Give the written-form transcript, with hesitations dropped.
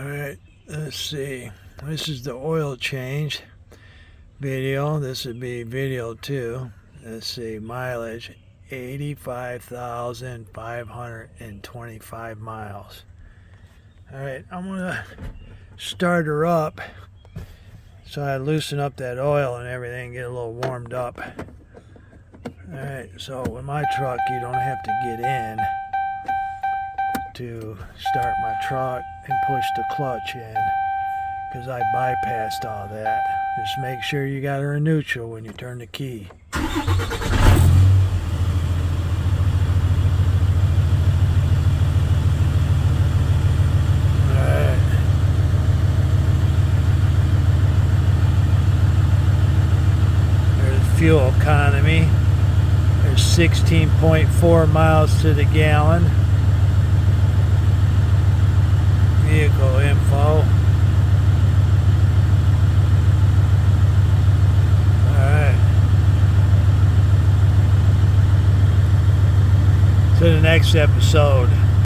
Alright, let's see. This is the oil change video. This would be video 2. Let's see, mileage 85,525 miles. Alright, I'm gonna start her up so I loosen up that oil and everything, get a little warmed up. Alright, so with my truck you don't have to get in to start my truck and push the clutch in, because I bypassed all that. Just make sure you got her in neutral when you turn the key. Alright. There's fuel economy. There's 16.4 miles to the gallon. Vehicle info. Alright. To the next episode.